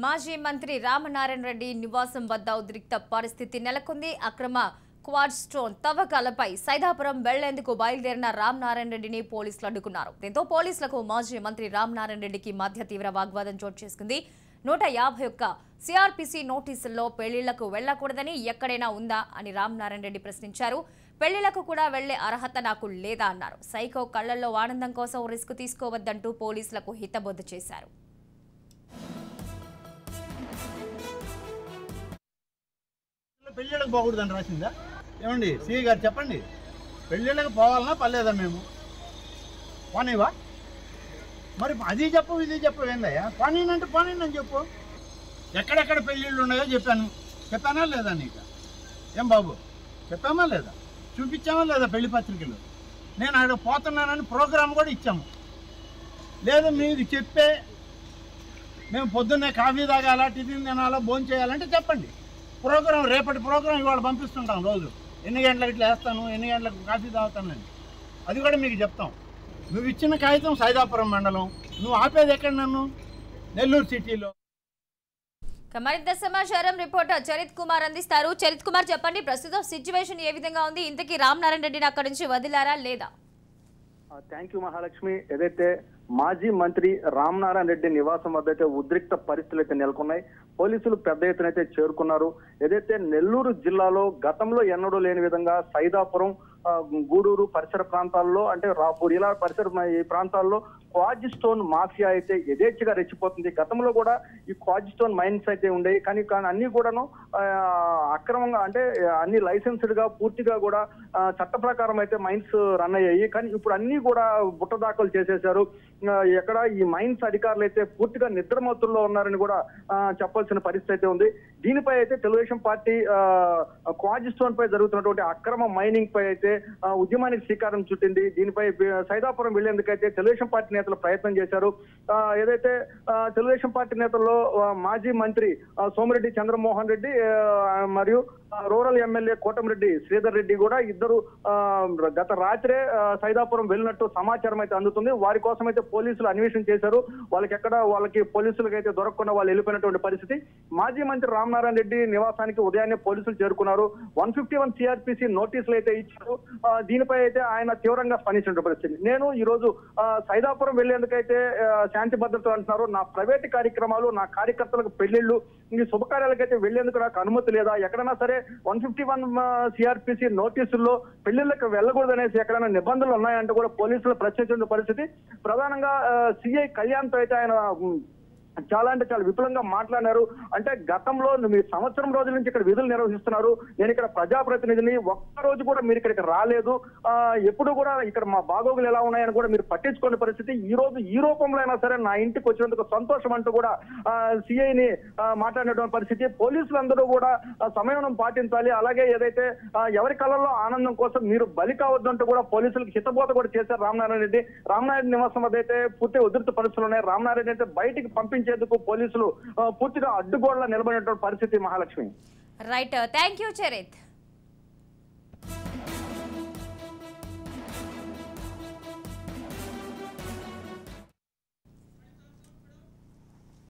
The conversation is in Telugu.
మాజీ మంత్రి రామనారాయణ రెడ్డి నివాసం వద్ద ఉద్రిక్త పరిస్థితి నెలకొంది. అక్రమ క్వాడ్ స్టోన్ తవ్వకాలపై సైదాపురం వెళ్లేందుకు బయలుదేరిన రామనారాయణ రెడ్డిని పోలీసులు అడ్డుకున్నారు. దీంతో పోలీసులకు మాజీ మంత్రి రామనారాయణ రెడ్డికి మధ్య తీవ్ర వాగ్వాదం చోటు చేసుకుంది. 151 సిఆర్పిసి నోటీసుల్లో పెళ్లిళ్లకు వెళ్లకూడదని ఎక్కడైనా ఉందా అని రామనారాయణ రెడ్డి ప్రశ్నించారు. పెళ్లిళ్లకు కూడా వెళ్లే అర్హత నాకు లేదా అన్నారు. సైకో కళ్లల్లో ఆనందం కోసం రిస్క్ తీసుకోవద్దంటూ పోలీసులకు హితబోధ చేశారు. పెళ్ళిళ్ళకి పోకూడదని రాసిందా? ఏమండి సిఐ గారు చెప్పండి, పెళ్ళిళ్ళకి పోవాలన్నా పర్లేదా? మేము పోనీవా? మరి అది చెప్పు ఇది చెప్పు ఏందయ్యా? పోనీనంటే పోనీనని చెప్పు. ఎక్కడెక్కడ పెళ్ళిళ్ళు ఉన్నాయో చెప్పానా లేదా నీకు? ఏం బాబు చెప్పామా లేదా? చూపించామా లేదా పెళ్లి పత్రికలు? నేను అక్కడ పోతున్నానని ప్రోగ్రాం కూడా ఇచ్చాము. లేదు మీరు చెప్పే మేము పొద్దున్నే కాఫీ తాగాల, టిఫిన్ తినాలా, భోజనం చేయాలంటే చెప్పండి. ప్రోగ్రాం రేపటి ప్రోగ్రాం ఇవాళ పంపిస్తుంటాం. రోజు ఎన్ని గంటలకు ఇట్లా వేస్తాను, ఎన్ని గంటలకు కాఫీ తాగుతానని అది కూడా మీకు చెప్తాం. నువ్వు ఇచ్చిన కాగితం సైదాపురం మండలం, నువ్వు ఆపేది ఎక్కడ? నన్ను నెల్లూరు సిటీలో. మరింత సమాచారం రిపోర్టర్ చరిత్ కుమార్ అందిస్తారు. చరిత్ కుమార్ చెప్పండి, ప్రస్తుతం సిచ్యువేషన్ ఏ విధంగా ఉంది? ఇంతకీ రామనారాయణ రెడ్డిని అక్కడి నుంచి వదిలారా లేదా? Thank you Mahalakshmi. ఏదైతే మాజీ మంత్రి రామనారాయణ రెడ్డి నివాసం వద్ద అయితే ఉద్రిక్త పరిస్థితులు అయితే నెలకొన్నాయి. పోలీసులు పెద్ద ఎత్తున అయితే చేరుకున్నారు. ఏదైతే నెల్లూరు జిల్లాలో గతంలో ఎన్నడూ లేని విధంగా సైదాపురం, గూడూరు పరిసర ప్రాంతాల్లో, అంటే రాపూర్ ఇలా పరిసర ఈ ప్రాంతాల్లో క్వాజ్ స్టోన్ మాఫియా అయితే యథేచ్ఛగా రెచ్చిపోతుంది. గతంలో కూడా ఈ క్వాజ్ స్టోన్ మైన్స్ అయితే ఉండేవి, కానీ అన్ని కూడాను అక్రమంగా, అంటే అన్ని లైసెన్స్డ్ గా పూర్తిగా కూడా చట్ట ప్రకారం అయితే మైన్స్ రన్ అయ్యాయి. కానీ ఇప్పుడు అన్ని కూడా బుట్ట దాఖలు చేసేశారు. ఎక్కడ ఈ మైన్స్ అధికారులు అయితే పూర్తిగా నిద్రమత్తుల్లో ఉన్నారని కూడా చెప్పాల్సిన పరిస్థితి అయితే ఉంది. దీనిపై అయితే తెలుగుదేశం పార్టీ క్వాజ్ స్టోన్ పై జరుగుతున్నటువంటి అక్రమ మైనింగ్ పై అయితే ఉద్యమానికి శ్రీకారం చుట్టింది. దీనిపై సైదాపురం వెళ్లేందుకైతే తెలుగుదేశం పార్టీ నేతలు ప్రయత్నం చేశారు. ఏదైతే తెలుగుదేశం పార్టీ నేతల్లో మాజీ మంత్రి సోమిరెడ్డి చంద్రమోహన్ రెడ్డి మరియు రూరల్ ఎమ్మెల్యే కోటమిరెడ్డి శ్రీధర్ రెడ్డి కూడా ఇద్దరు గత రాత్రే సైదాపురం వెళ్ళినట్టు సమాచారం అయితే అందుతుంది. వారి కోసం అయితే పోలీసులు అన్వేషణ చేశారు. వాళ్ళకి పోలీసులకు అయితే దొరకకుండా వాళ్ళు వెళ్ళిపోయినటువంటి పరిస్థితి. మాజీ మంత్రి రామనారాయణ రెడ్డి నివాసానికి ఉదయాన్నే పోలీసులు చేరుకున్నారు. 151 సిఆర్పిసి నోటీసులు అయితే ఇచ్చారు. దీనిపై అయితే ఆయన తీవ్రంగా స్పందించిన పరిస్థితి. నేను ఈ రోజు సైదాపురం వెళ్లేందుకైతే శాంతి భద్రతలు అంటున్నారు. నా ప్రైవేట్ కార్యక్రమాలు, నా కార్యకర్తలకు పెళ్లిళ్లు, ఈ శుభకార్యాలకైతే వెళ్లేందుకు నాకు అనుమతి లేదా? ఎక్కడైనా సరే 151 సిఆర్పిసి నోటీసుల్లో పెళ్లిళ్లకు వెళ్ళకూడదనేసి ఎక్కడైనా నిబంధనలు ఉన్నాయంటూ కూడా పోలీసులు ప్రశ్నించిన పరిస్థితి. ప్రధానంగా సిఐ కళ్యాణ్ తో అయితే ఆయన చాలా విపులంగా మాట్లాడారు. అంటే గతంలో మీరు సంవత్సరం రోజుల నుంచి ఇక్కడ విధులు నిర్వహిస్తున్నారు, నేను ఇక్కడ ప్రజాప్రతినిధిని, ఒక్కరోజు కూడా మీరు ఇక్కడికి రాలేదు, ఎప్పుడు కూడా ఇక్కడ మా బాగోగులు ఎలా ఉన్నాయని కూడా మీరు పట్టించుకునే పరిస్థితి. ఈ రోజు ఈ రూపంలో అయినా సరే నా ఇంటికి వచ్చినందుకు సంతోషం అంటూ కూడా సిఐని మాట్లాడినటువంటి పరిస్థితి. పోలీసులందరూ కూడా సమయం పాటించాలి, అలాగే ఏదైతే ఎవరి కళల్లో ఆనందం కోసం మీరు బలి కావద్దంటూ కూడా పోలీసులకు హితబోధ కూడా చేశారు రామనారాయణ రెడ్డి. రామనారాయణ నివాసం వద్ద అయితే పూర్తి ఉధృత పరిస్థితులు ఉన్నాయి. రామనారాయణ అయితే బయటికి పంపించేందుకు పోలీసులు పూర్తిగా అడ్డుగోడలా నిలబడినటువంటి పరిస్థితి. Mahalakshmi. Right, thank you Charith.